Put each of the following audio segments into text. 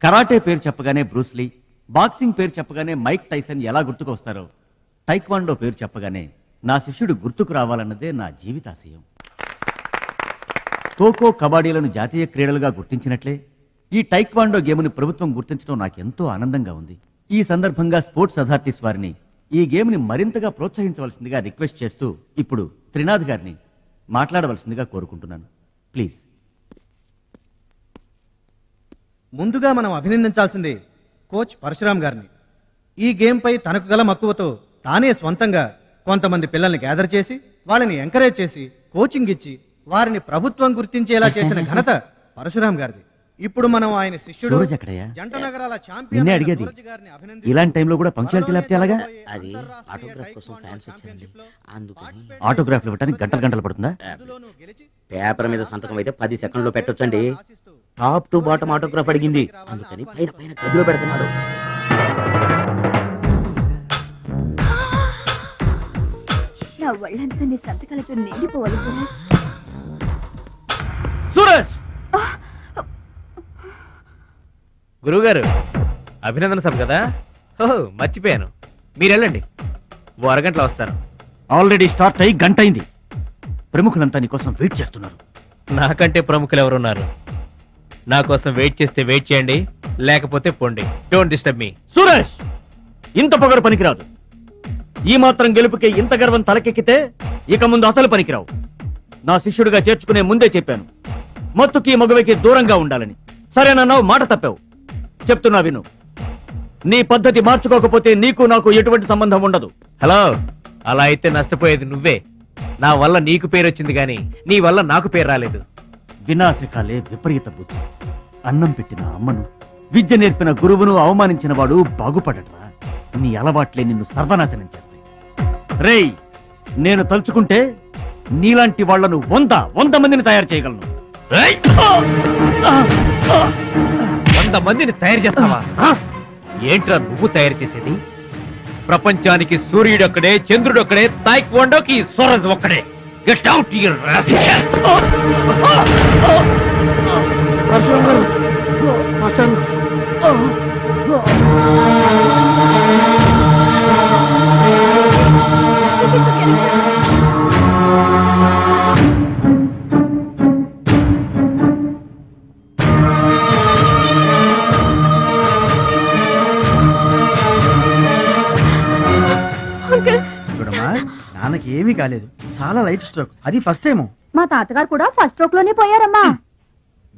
Karate పేరు చెప్పగానే Bruce Lee, boxing పేరు చెప్పగానే మైక్ టైసన్ ఎలా గుర్తుకొస్తారో, టైక్వాండో పేరు చెప్పగానే నా శిష్యుడు గుర్తుకు రావాలన్నదే నా జీవితాశయం. ఖోఖో, కబడ్డీలను జాతీయ క్రీడలుగా గుర్తించినట్లే ఈ టైక్వాండో గేమ్ని ప్రభుత్వం గుర్తించడం నాకెంతో ఆనందంగా ఉంది. ఈ సందర్భంగా స్పోర్ట్స్ అథారిటీస్ వారిని ఈ గేమ్ని మరింతగా ప్రోత్సహించవలసిందిగా రిక్వెస్ట్ చేస్తూ ఇప్పుడు త్రినాథ్ గారిని మాట్లాడవలసిందిగా కోరుకుంటున్నాను. ప్లీజ్. ముందుగా మనం అభినందించాల్సింది కోచ్ పరశురామ్ గారిని. ఈ గేమ్ పై తనకు గల మక్కువతో తానే స్వంతంగా కొంతమంది పిల్లల్ని గ్యాదర్ చేసి వాళ్ళని ఎంకరేజ్ చేసి కోచింగ్ ఇచ్చి వారిని ప్రభుత్వం గుర్తించేలా చేసిన ఘనత పరశురామ్ గారిది. ఇప్పుడు మనం ఆయన శిష్యుడు జంట నగరాల ఛాంపియన్ అడిగేది ఇలాంటి టైంలో కూడా పంక్చువాలిటీ లేకపోతే ఎలాగా? అది ఆటోగ్రాఫ్ కోసం ఫ్యాన్స్ వచ్చారండి, అందుకని. ఆటోగ్రాఫ్లు ఇవ్వడానికి గంటలు పడుతుందా? పేపర్ మీద సంతకం అయితే 10 సెకండ్లో పెట్టొచ్చండి. టాప్ టు బాటమ్ ఆటోగ్రాఫ్ అడిగింది, అందుకని పైన పైన గదిలో పెడుతున్నాడు. నా వాళ్ళంతా నీ సంతకాలతో నిండిపోవాలి సురేష్. సురేష్! గురువుగారు, అభినందన సభ కదా? ఓహో, మర్చిపోయాను. మీరు వెళ్ళండి, ఓ అరగంటలో వస్తాను. ఆల్రెడీ స్టార్ట్ అయ్యి గంట అయింది. ప్రముఖులంతా నీకోసం వెయిట్ చేస్తున్నారు. నాకంటే ప్రముఖులు ఎవరున్నారు? నా కోసం వెయిట్ చేస్తే వెయిట్ చేయండి, లేకపోతే పోండి. Don't disturb me. సురేష్, ఇంత పొగరు పనికిరాదు. ఈ మాత్రం గెలుపుకి ఇంత గర్వం తలకెక్కితే ఇక ముందు అసలు పనికిరావు. నా శిష్యుడిగా చేర్చుకునే ముందే చెప్పాను, మత్తుకి మగువకి దూరంగా ఉండాలని. సరేనన్నావు, మాట తప్పావు. చెప్తున్నా విను. నీ పద్ధతి మార్చుకోకపోతే నీకు నాకు ఎటువంటి సంబంధం ఉండదు. హలో, అలా అయితే నష్టపోయేది నువ్వే. నా వల్ల నీకు పేరు వచ్చింది గాని నీ వల్ల నాకు పేరు రాలేదు. వినాశకాలే విపరీత బుద్ధి. అన్నం పెట్టిన అమ్మను, విద్య నేర్పిన గురువును అవమానించిన వాడు బాగుపడటరా? నీ అలవాట్లే నిన్ను సర్వనాశనం చేస్తాయి. రేయ్, నేను తలుచుకుంటే నీలాంటి వాళ్లను 100 మందిని తయారు చేయగలను. 100 మందిని తయారు చేస్తావా? ఏంట్రా నువ్వు తయారు చేసేది? ప్రపంచానికి సూర్యుడొక్కడే, చంద్రుడొక్కడే, తాయిక్వాండోకి సూరజ్ ఒక్కడే. Get out your rascal. చూడమ్మా, నాన్నకి ఏమీ కాలేదు, చాలా లైట్ స్ట్రోక్. అది ఫస్ట్ టైం. మా తాతగారు కూడా ఫస్ట్ స్ట్రోక్ లోనే పోయారమ్మా.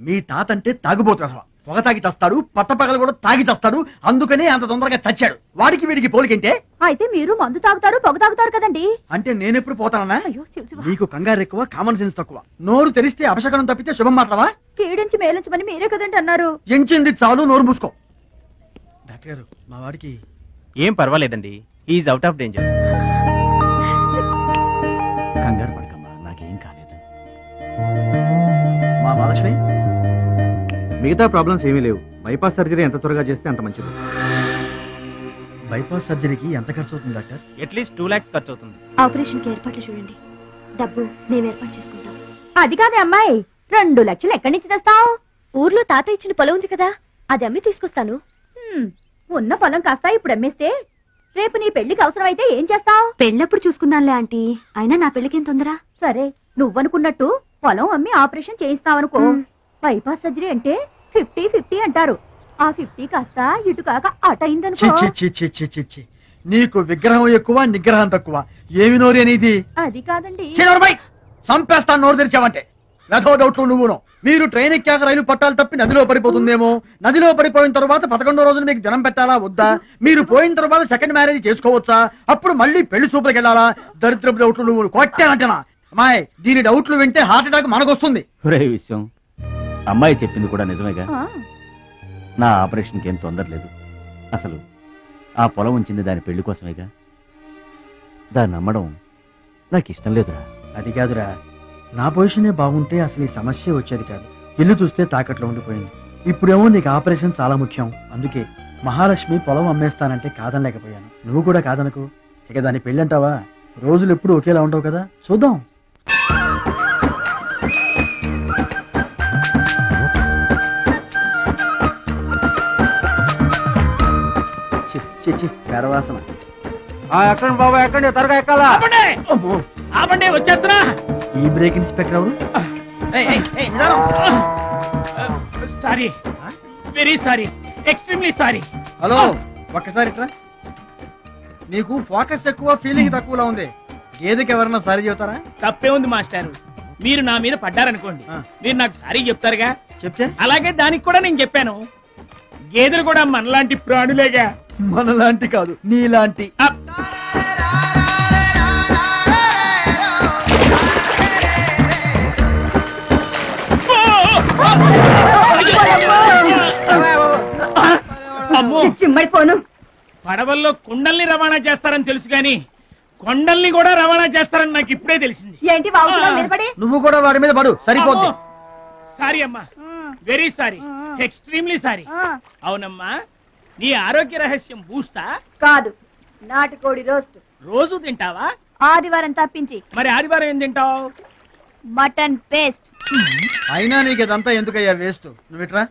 మీ తాత అంటే తాగుబోతు. పొగ తాగి చస్తాడు, పట్టపగలు కూడా తాగి చస్తాడు. అందుకనే అంత తొందరగా చచ్చాడు. వాడికి వీడికి పోలికంటే. అయితే మీరు మందు తాగుతారు, పొగ తాగుతారు కదండి. అంటే నేనెప్పుడు పోతానన్నా? అయ్యో శివ శివ. నీకు కంగారు ఎక్కువ, కామన్ సెన్స్ తక్కువ. నోరు తెరిస్తే అపశకనం తప్పితే శుభం మాట్లాడవా? కీడించి మేలించమని మీరే కదండి అన్నారు. ఎంచింది చాలు, నోరు మూసుకో. డాక్టర్ గారు, మా వాడికి ఏం పర్వాలేదండి, ఈజ్ అవుట్ ఆఫ్ డేంజర్. కంగారు పడకమ్మా, నాకేం కాలేదు. మా మహాలక్ష్మి, మిగతా ప్రాబ్లమ్స్ ఏమీ లేవు. బైపాస్ సర్జరీ ఎంత త్వరగా చేస్తే అంత మంచిది. బైపాస్ సర్జరీకి ఎంత ఖర్చు అవుతుంది డాక్టర్? అట్లీస్ట్ 2 lakhs ఖర్చు అవుతుంది. ఆపరేషన్ కి ఏర్పాట్లు చూడండి, డబ్బు మేము ఏర్పాటు చేసుకుంటాం. అది కాదే అమ్మాయి, 2 లక్షలు ఎక్కడి నుంచి తెస్తావు? ఊర్లో తాత ఇచ్చిన పొలం ఉంది కదా, అది అమ్మి తీసుకొస్తాను. ఉన్న పొలం కాస్త ఇప్పుడు అమ్మేస్తే రేపు నీ పెళ్లికి అవసరమైతే ఏం చేస్తావు? పెళ్ళప్పుడు చూసుకుందాంలే ఆంటీ, అయినా నా పెళ్లికేం తొందర. సరే, నువ్వనుకున్నట్టు పొలం అమ్మి ఆపరేషన్ చేయిస్తావనుకో. బైపాస్ సర్జరీ అంటే 50-50 అంటారు. ఆ 50 కాస్త ఇటు కాక అటైందనుకో. నీకు విగ్రహం ఎక్కువ, నిగ్రహం తక్కువ. ఏమి నోరు అనేది? అది కాదండి. చంపేస్తాను నోరు తెరిచావంటే. రథో డౌట్లు నువ్వును. మీరు ట్రైన్ ఎక్కాక రైలు పట్టాలు తప్పి నదిలో పడిపోతుందేమో. నదిలో పడిపోయిన తర్వాత 11వ రోజున మీకు జనం పెట్టాలా వద్దా? మీరు పోయిన తర్వాత సెకండ్ మ్యారేజ్ చేసుకోవచ్చా? అప్పుడు మళ్ళీ పెళ్లి చూపులకు వెళ్ళాలా? దరిద్రపు డౌట్లు నువ్వు కొట్టానంటనా? అమ్మాయి, దీని డౌట్లు వింటే హార్ట్ అటాక్ మనకొస్తుంది. విషయం అమ్మాయి చెప్పింది కూడా నిజమేగా. నా ఆపరేషన్కి ఏం తొందర లేదు. అసలు ఆ పొలం ఉంచింది దాని పెళ్లి కోసమేగా. దాన్ని నమ్మడం నాకు ఇష్టం లేదురా. అది కాదురా, నా పొజిషనే బాగుంటే అసలు ఈ సమస్య వచ్చేది కాదు. ఇల్లు చూస్తే తాకట్లో ఉండిపోయింది. ఇప్పుడేమో నీకు ఆపరేషన్ చాలా ముఖ్యం. అందుకే మహాలక్ష్మి పొలం అమ్మేస్తానంటే కాదనలేకపోయాను. నువ్వు కూడా కాదనకు. ఇక దాని పెళ్ళి అంటావా? రోజులు ఎప్పుడు ఒకేలా ఉండవు కదా, చూద్దాం. చిచ్చి పెరవాసన. ఎక్కండి బాబు ఎక్కండి, త్వరగా ఎక్కాలా? ఆపండి, వచ్చేస్తున్నా. ఈ బ్రేక్ ఇన్స్పెక్టర్ ఎవరు? Sorry, very sorry, extremely sorry. Hello, ఒక్కసారి ఇట్రా. నీకు ఫోకస్ ఎక్కువ, ఫీలింగ్ తక్కువలా ఉంది. గేదెకి ఎవరన్నా సారీ చెబుతారా? తప్పే ఉంది మాస్టారు. మీరు నా మీద పడ్డారనుకోండి, మీరు నాకు సారీ చెప్తారుగా. చెప్తే అలాగే దానికి కూడా నేను చెప్పాను. గేదెలు కూడా మనలాంటి ప్రాణులేగా. మనలాంటి కాదు, నీలాంటి. అమ్మో, చిమ్మడిపోను. పడవల్లో కుండల్ని రవాణా చేస్తారని తెలుసు గాని కొండల్ని కూడా రవాణా చేస్తారని నాకు ఇప్పుడే తెలిసింది. ఏంటి బాగుతున్నావు నిలబడి? నువ్వు కూడా వాడి మీద పడు, సరిపోద్ది. సారీ అమ్మా, వెరీ సారీ, ఎక్స్ట్రీమ్లీ సారీ. అవునమ్మా, నీ ఆరోగ్య రహస్యం బూస్తా కాదు, నాటుకోడి రోస్ట్. రోజు తింటావా? ఆదివారం తప్పించి. మరి ఆదివారం ఏం తింటావు? Mutton paste. అయినా నీకు ఇదంతా ఎందుకయ్యా వేస్ట్. నువ్వు ఇట్రా.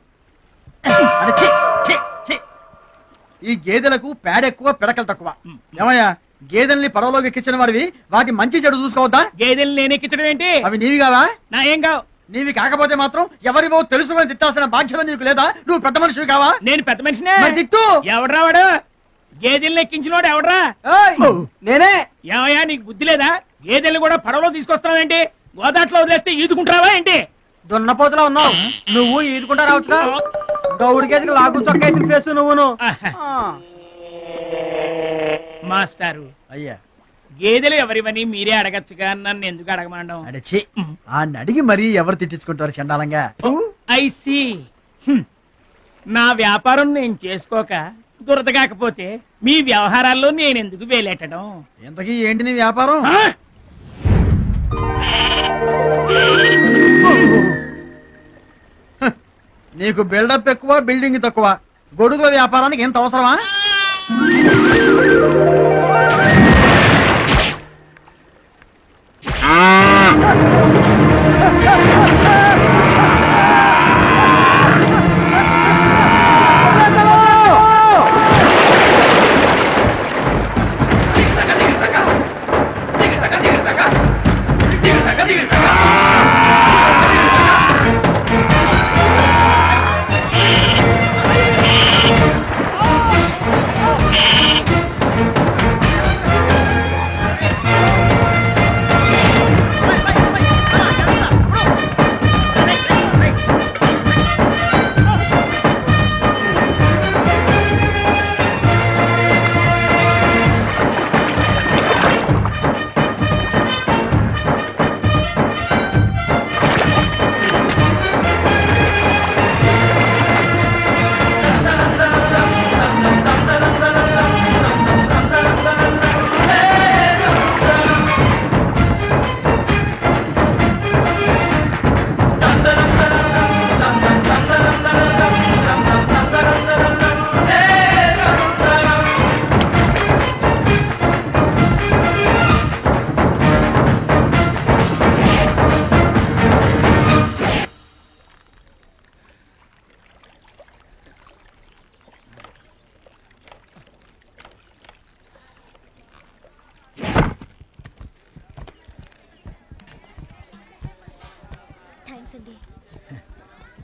ఈ గేదెలకు పేడ ఎక్కువ, పిడకలు తక్కువ. ఏమయ్యా, గేదెల్ని పడవలోకి ఎక్కించిన వాడివి, వాటి మంచి చెడు చూసుకోవద్దా? గేదెల్ని నేను ఎక్కించడం ఏంటి? అవి నీవి కావా? నా ఏం కావు. నీవి కాకపోతే మాత్రం ఎవరివో తెలుసుకొని తిట్టాల్సిన బాధ్యత నీకు లేదా? నువ్వు పెద్ద మనిషివి కావా? నేను పెద్ద మనిషినే. మరి తిట్టు. ఎవడ్రా వాడు? గేదెల్ని ఎక్కించినోడు ఎవడ్రా? నేనే. ఏమయ్యా, నీకు బుద్ధి లేదా? గేదెల్ని కూడా పడవలో తీసుకొస్తావేంటి? గోదాట్లో వదిలేస్తే ఈదుకుంటావా ఏంటి? దున్నపోతులో ఉన్నావు నువ్వు, ఈదుకుంటా రావచ్చుగా. గౌడి గేదెకి లాగు చొక్కేసిన ఫేస్ నువ్వును. మాస్టారు, అయ్యా, గేదెలు ఎవరివని మీరే అడగచ్చుగా, నన్ను ఎందుకు అడగమండం? అడచి ఆ అడిగి మరీ ఎవరు తిట్టించుకుంటారు చండాలంగా? I see. నా వ్యాపారం నేను చేసుకోక దురద కాకపోతే మీ వ్యవహారాల్లో నేను ఎందుకు వేలెట్టడం? ఇంతకీ ఏంటి నీ వ్యాపారం? నీకు బిల్డప్ ఎక్కువ, బిల్డింగ్ తక్కువ. గొడుగుల వ్యాపారానికి ఎంత అవసరమా?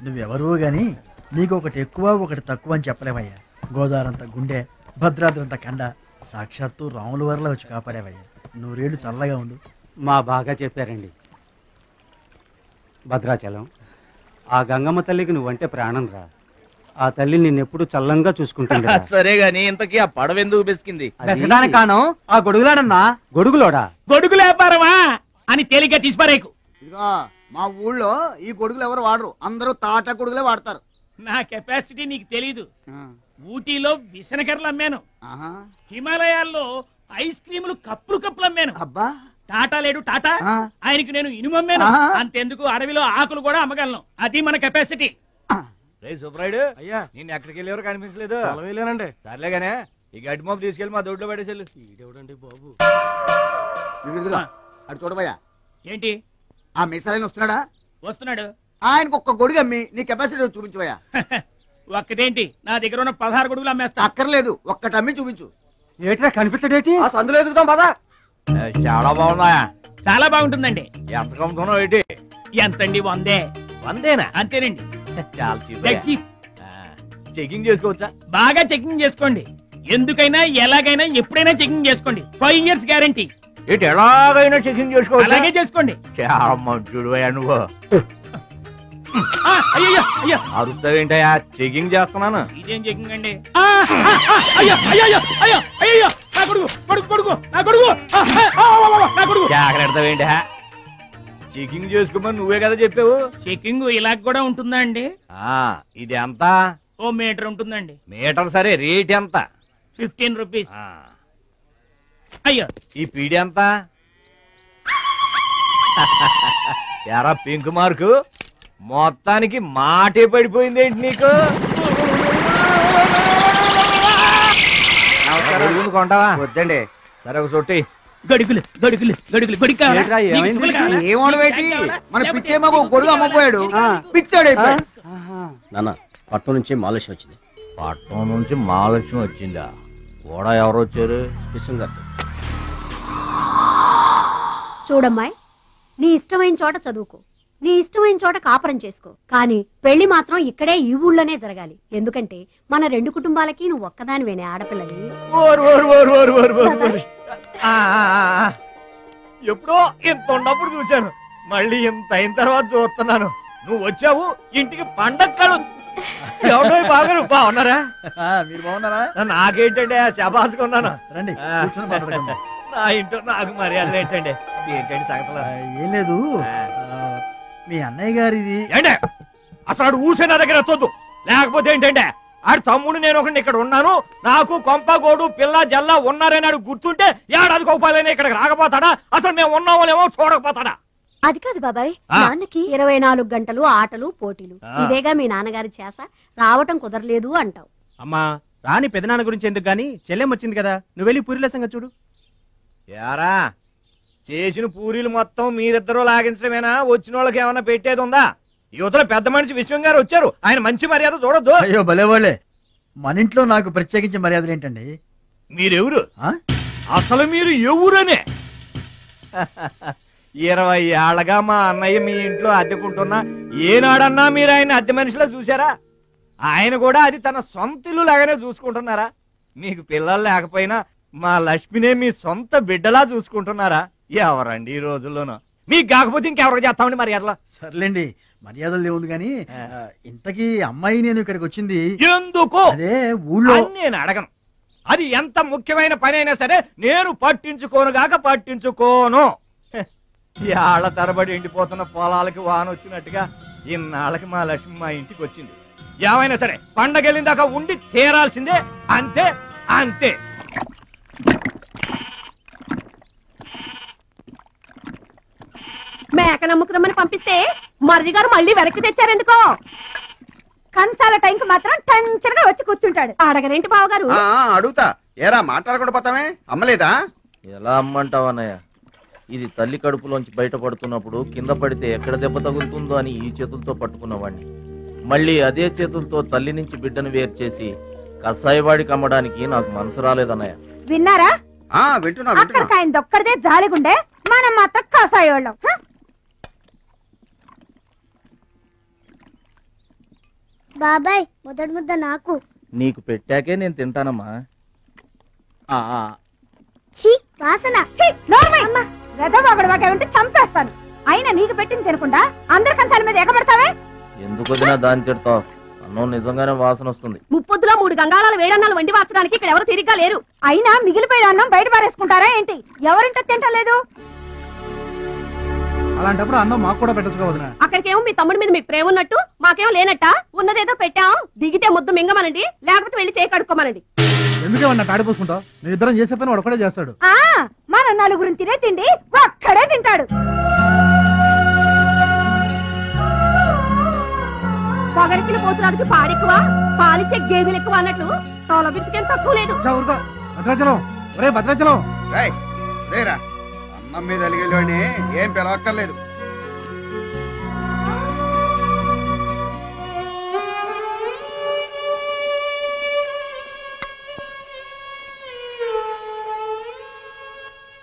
నువ్వెవరూ గాని నీకు ఒకటి ఎక్కువ ఒకటి తక్కువ అని చెప్పలేవయ్యా. గోదావరంత గుండె, భద్రాద్రంత కండ, సాక్షాత్తు రాముల వరలో వచ్చి కాపాడేవయ్యా. నూరేళ్లు చల్లగా ఉండు. మా బాగా చెప్పారండి. భద్రాచలం, ఆ గంగమ్మ తల్లికి నువ్వంటే ప్రాణం రా. ఆ తల్లి నిన్నెప్పుడు చల్లంగా చూసుకుంటుంది. సరే గాని ఇంతకీ ఆ పడవ ఎందుకు బెసికింది? కాను ఆ గొడుగులాడన్నా. గొడుగులోడా? గొడుగులు వ్యాపారమా అని తేలిగ్గా తీసిపారేకు. ఇదిగో మా ఊళ్ళో ఈ గొడుగులు ఎవరు వాడరు, అందరూ తాటా గొడుగులే వాడతారు. నా కెపాసిటీ నీకు తెలీదు. ఊటీలో విసనకర్రలు అమ్మాను, హిమాలయాల్లో ఐస్ క్రీములు కప్పులు కప్పులు అమ్మాను. అబ్బా, టాటా లేడు టాటా, ఆయనకి నేను ఇనుము అమ్మాను. అంతెందుకు అడవిలో ఆకులు కూడా అమ్మగలను. అది మన కెపాసిటీ. సుబ్రాయుడు అయ్యా, నేను ఎక్కడికి వెళ్ళేవారు కనిపించలేదు. వెళ్ళానండి. సర్లేగానే ఈ గడ్డి మోపు తీసుకెళ్ళి మా దొడ్లో పడేసేళ్ళు. ఈడేవడండి బాబు. అటు చూడబోయా. ఏంటి? ఆ మిసలైన వస్తున్నాడా? వస్తున్నాడు. ఆయనకు ఒక్క గొడుగు అమ్మి నీ కెపాసిటీ చూపించబోయా. ఒక్కటేంటి నా దగ్గర ఉన్న 16 గొడుగులు అమ్మేస్తా. అక్కర్లేదు, ఒక్కటి అమ్మి చూపించు. ఏట్రా కనిపించడేటి? సందులో ఎదుగుతాం పదా. చాలా బాగుందా? చాలా బాగుంటుందండి. ఎంత కమ్ముతున్నావు ఏంటి? ఎంతండి? 100. 100 అంతేనండి. చాలా చీప్. చెకింగ్ చేసుకోవచ్చా? బాగా చెకింగ్ చేసుకోండి. ఎందుకైనా ఎలాగైనా ఎప్పుడైనా చెకింగ్ చేసుకోండి. 5 years గ్యారంటీ. ఇటు ఎలాగైనా చెకింగ్ చేసుకోవచ్చు. అలాగే చేసుకోండి. చాలా మంచుడు నువ్వు. అయ్యో అయ్యో అరుస్తావేంటయా? చెకింగ్ చేస్తున్నాను. ఇదేం చెకింగ్ అండి? అయ్యో అయ్యో అయ్యో అయ్యో నా కొడుకు కొడుకు కొడుకు నా కొడుకు నా కొడుకు. జాగ్రత్తవేంటా? చెకింగ్ చేసుకోమని నువ్వే కదా చెప్పావు. చెకింగ్ ఇలా కూడా ఉంటుందా అండి? ఇది ఎంత? 1 మీటర్ ఉంటుందండి. మీటర్ సరే, రేట్ ఎంత? 15 రూపీస్. అయ్యో ఈ పీడి ఎంత? ఎరా పింక్ మార్కు, మొత్తానికి మాటే పడిపోయింది ఏంటి నీకు? కొంటావా? వద్దండి. సరే ఒక సొట్టి. గడుగులు గడుగులు గడుగులు గొడి కావాలా? ఏంట్రా, ఏమైంది? నీకు పువ్వులు కావాలా? ఏమోడు పెట్టి మన పిచ్చే మాకు గొడుగు అమ్మపోయాడు, పిచ్చాడు అయిపోయాడు. నాన్న పట్నం నుంచి మాలేష్ వచ్చింది. పట్నం నుంచి మహాలక్ష్మి వచ్చిందా? కూడా ఎవరు వచ్చారు? విశ్వం గారు. చూడమ్మాయి, నీ ఇష్టమైన చోట చదువుకో, నీ ఇష్టమైన చోట కాపురం చేసుకో, కానీ పెళ్లి మాత్రం ఇక్కడే ఈ ఊళ్ళోనే జరగాలి. ఎందుకంటే మన 2 కుటుంబాలకి నువ్వు ఒక్కదానివేనే ఆడపిల్లని. ఎప్పుడో ఇంత ఉన్నప్పుడు చూశాను, మళ్ళీ ఇంత అయిన తర్వాత చూస్తున్నాను. నువ్వు వచ్చావు ఇంటికి పండగ. ఎవడో బాగా బాగున్నారా? మీరు బాగున్నారా? నాకేంటండి శబాసుకున్నాను. రండి కూర్చొని మాట్లాడుకుందాం. నా ఇంట్లో నాకు మర్యాద ఏంటండి? ఏంటండి సంగతులు? ఏం లేదు, మీ అన్నయ్య గారిది. ఏంటే అసలు ఆడు ఊసే నా దగ్గర ఎత్తొద్దు. లేకపోతే ఏంటంటే ఆడు తమ్ముడు నేను ఒకటి ఇక్కడ ఉన్నాను, నాకు కొంప గోడు పిల్ల జల్ల ఉన్నారని ఆడు గుర్తుంటే ఏడాదికి ఒకపాలైనా ఇక్కడికి రాకపోతాడా? అసలు మేము ఉన్నామోలేమో చూడకపోతాడా? అది కాదు బాబాయ్, నాన్నకి 24 గంటలు ఆటలు పోటీలు, ఇదేగా మీ నాన్నగారి చేస. రావటం కుదరలేదు అంటావు. అమ్మా రాని పెదనాన్న గురించి ఎందుకు గాని, చెల్లెం వచ్చింది కదా, నువ్వు వెళ్ళి పూరిల సంగతి చూడు. యారా చేసిన పూరీలు మొత్తం మీరిద్దరూ లాగించడమేనా? వచ్చిన వాళ్ళకి ఏమన్నా పెట్టేది ఉందా? యువతలో పెద్ద మనిషి విశ్వం గారు వచ్చారు, ఆయన మంచి మర్యాద చూడొద్దు. అయ్యో భలేవాళ్ళే, మన ఇంట్లో నాకు ప్రత్యేకించి మర్యాదలు ఏంటండి? మీరెవరు? అసలు మీరు ఎవరనే? 20 ఏళ్లగా మా అన్నయ్య మీ ఇంట్లో అద్దెకుంటున్నా ఏనాడన్నా మీరు ఆయన అద్దె మనిషిలో చూసారా? ఆయన కూడా అది తన సొంత ఇల్లు లాగానే చూసుకుంటున్నారా? మీకు పిల్లలు లేకపోయినా మా లక్ష్మినే మీ సొంత బిడ్డలా చూసుకుంటున్నారా? ఎవరండి ఈ రోజుల్లోనూ? మీకు కాకపోతే ఇంకెవరికి చేస్తామండి మర్యాదలో? సర్లేండి, మర్యాదలు లేవుంది గాని, ఇంతకీ అమ్మాయి నేను ఇక్కడికి వచ్చింది ఎందుకు? అదే ఊళ్ళో. నేను అడగను, అది ఎంత ముఖ్యమైన పని అయినా సరే నేను పట్టించుకోను గాక పట్టించుకోను. ఏళ్ల తరబడి ఎండిపోతున్న పొలాలకి వాన వచ్చినట్టుగా ఇన్నాళ్ళకి మా లక్ష్మి మా ఇంటికి వచ్చింది. ఏమైనా సరే పండగెళ్ళిన దాకా ఉండి తీరాల్సిందే, అంతే అంతే. మేక నమ్ముకురమ్మని పంపిస్తే మరిది గారు మళ్ళీ వెనక్కి తెచ్చారెందుకో? కంచాల టైంకి మాత్రం టెన్షన్గా వచ్చి కూర్చుంటాడు. అడగరేంటి బావగారు? అడుగుతా, ఏరా మాట్లాడకుండా పోతామే, అమ్మలేదా? ఎలా అమ్మంటావు అన్నయ్య? ఇది తల్లి కడుపులోంచి బయటపడుతున్నప్పుడు కింద పడితే ఎక్కడ దెబ్బ తగులుతుందో అని ఈ చేతులతో పట్టుకున్నవాడిని, మళ్ళీ అదే చేతులతో తల్లి నుంచి బిడ్డను వేరు చేసి కసాయివాడికి అమ్మడానికి నాకు మనసు రాలేదన్నయ్య. విన్నారా? వింటున్నా. అక్కడికి ఆయన దొక్కడిదే జాలిగుండే, మనం మాత్రం కాసాయోళ్ళం. బాబాయ్ మొదటి ముద్ద నాకు. నీకు పెట్టాకే నేను తింటానమ్మా. వాసన ఉంటే చంపేస్తాను. అయినా నీకు పెట్టింది తినకుండా అందరి కంచాల మీద ఎగబడతావే? ఎందుకు వదినా దాన్ని తిడతావు? అన్నం నిజంగానే వాసన వస్తుంది. ముప్పొద్దులో 3 గంగాళాల వేడన్నాలు వండి మార్చడానికి ఇక్కడ ఎవరు తిరిగ్గా లేరు. అయినా మిగిలిపోయిన అన్నం బయట పారేసుకుంటారా ఏంటి? ఎవరింట తింటలేదు? అలాంటప్పుడు అన్నం మాకు కూడా పెట్టచ్చుకోవద్దునా? అక్కడికేమో మీ తమ్ముడి మీద మీకు ప్రేమ ఉన్నట్టు, మాకేమో లేనట్ట. ఉన్నదేదో పెట్టాం, దిగితే ముద్దు మింగమనండి, లేకపోతే వెళ్ళి చేయి కడుక్కోమనండి. ఎందుకేమన్నా తాడిపోసుకుంటావు? నేను ఇద్దరం చేసే పని వాడు ఒకటే చేస్తాడు. మన నలుగురిని తినే తిండి ఒక్కడే తింటాడు. పొగరికిన పోతురానికి పాడెక్కువ, పాలిచ్చే గేదెలు ఎక్కువ అన్నట్లు తోల బిడ్డకేం తక్కువ లేదు. భద్రాచలం, ఒరే భద్రాచలం, అన్నం మీద అలిగేలోని ఏం పిలవక్కర్లేదు.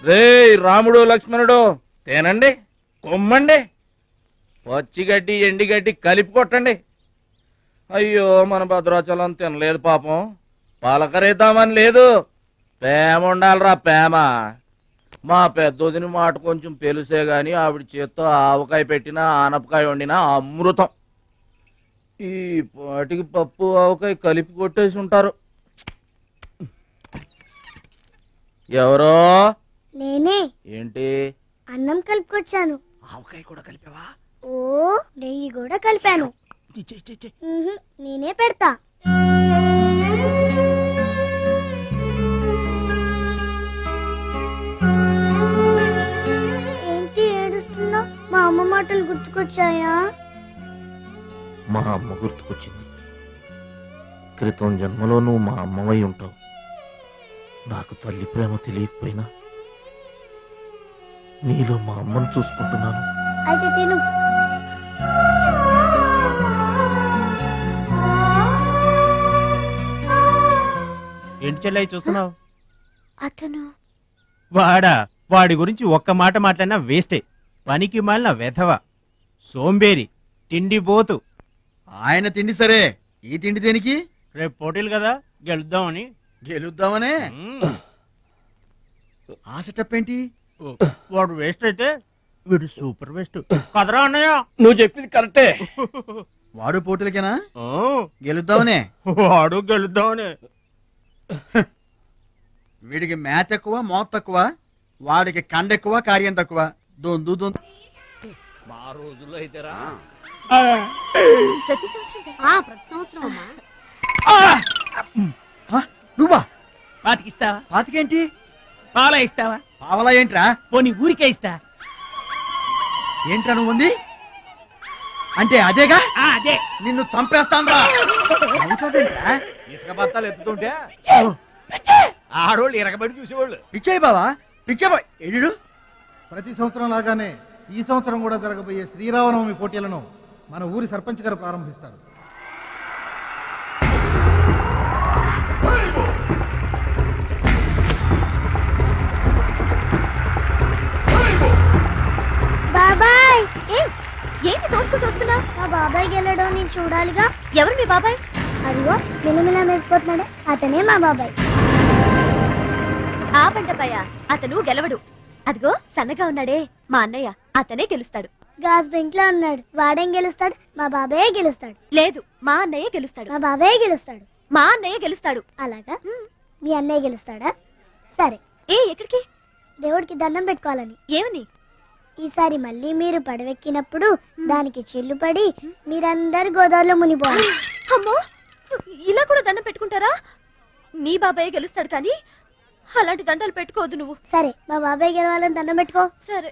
రే రాముడు లక్ష్మణుడు తేనండి, కొమ్మండి, పచ్చిగడ్డి ఎండిగడ్డి కలిపి కొట్టండి. అయ్యో మన భద్రాచలం తినలేదు పాపం, పలకరేద్దామని లేదు. ప్రేమ ఉండాలిరా ప్రేమ. మా పెద్దోదిని మాట కొంచెం పెలుసే గాని ఆవిడ చేత్తో ఆవకాయ పెట్టినా ఆనపకాయ వండినా అమృతం. ఈ పాటికి పప్పు ఆవకాయ కలిపి కొట్టేసి ఉంటారు. ఎవరో? నేనే. ఏంటి? అన్నం కలుపుకొచ్చాను. ఆవకాయ కూడా కలిపావా? ఓ నెయ్యి కూడా కలిపాను. నేనే పెడతా. ఏంటి ఏడుస్తున్నావు? మా అమ్మ మాటలు గుర్తుకొచ్చాయా? మా అమ్మ గుర్తుకొచ్చింది. క్రితం జన్మలో నువ్వు మా అమ్మవై ఉంటావు. నాకు తల్లి ప్రేమ తెలియకపోయినా నీలో మా అమ్మను చూసుకుంటున్నాను. అయితే తిను. ఏంటి చెల్లయ్య చూస్తున్నావు? అతను వాడి గురించి ఒక్క మాట మాట్లాడినా వేస్టే. పనికి మాలిన వెధవ, సోంబేరి, తిండి పోతు. ఆయన తిండి సరే, ఈ తిండి దేనికి? రేపు పోటీలు కదా, గెలుద్దామని. గెలుద్దామనే? ఆ సెటప్ ఏంటి? వాడు వేస్ట్ అయితే వీడు సూపర్ వేస్ట్ కదరా అన్నయ్య. నువ్వు చెప్పింది కరెక్టే. వాడు పోటీలకేనా? గెలుద్దామనే? వాడు గెలుద్దామనే. వీడికి మ్యాథ్ ఎక్కువ, మోత్ తక్కువ. వాడికి కండ ఎక్కువ, కార్యం తక్కువ. దొందు దొందు. మా రోజుల్లో అయితేరా ప్రతి సంవత్సరం ప్రతి సంవత్సరం అమ్మా. నువ్వా? పాతికిస్తావా? పాతికేంటి? పాలా ఇస్తావా? పావలా ఏంట్రా? పోనీ ఊరికే ఇస్తా. ఏంట్రా నువ్వు ఉంది అంటే? అదేగా, అదే. నిన్ను చంపేస్తాను. ఇసుక బత్తాలు ఎత్తుతుంటే ఆడోళ్ళు ఇరగబడి చూసేవాళ్ళు. పిచ్చాయి బావా, పిచ్చాయి ఎడు. ప్రతి సంవత్సరం లాగానే ఈ సంవత్సరం కూడా జరగబోయే శ్రీరామనవమి పోటీలను మన ఊరి సర్పంచ్ గారు ప్రారంభిస్తారు. బాబాయ్, ఏంటి తోసుకుంటూ వస్తున్నా? మా బాబాయ్ గెలడం నేను చూడాలిగా. ఎవరు మీ బాబాయ్? అదిగో మిలమిలా మెరిసిపోతున్నాడే, అతనే మా బాబాయ్. ఆ బండపయ్య, అతను గెలవడు. అదిగో సన్నగా ఉన్నాడే మా అన్నయ్య, అతనే గెలుస్తాడు. గాజ్ బెంక్ లో ఉన్నాడు, వాడేం గెలుస్తాడు? మా బాబాయ్ గెలుస్తాడు. లేదు, మా అన్నయ్య గెలుస్తాడు. మా బాబాయ్ గెలుస్తాడు. మా అన్నయ్య గెలుస్తాడు. అలాగా? మీ అన్నయ్య గెలుస్తాడా? సరే. ఎక్కడికి? దేవుడికి దండం పెట్టుకోవాలని. ఏమని? ఈసారి మళ్ళీ మీరు పడవెక్కినప్పుడు దానికి చిల్లు పడి మీరందరు గోదావరిలో మునిపోవాలి. అమ్మో, ఇలా కూడా దండం పెట్టుకుంటారా? మీ బాబాయ్ గెలుస్తాడు కానీ అలాంటి దండాలు పెట్టుకోవద్దు నువ్వు. సరే, మా బాబాయ్ గెలవాలని దండం పెట్టుకో. సరే.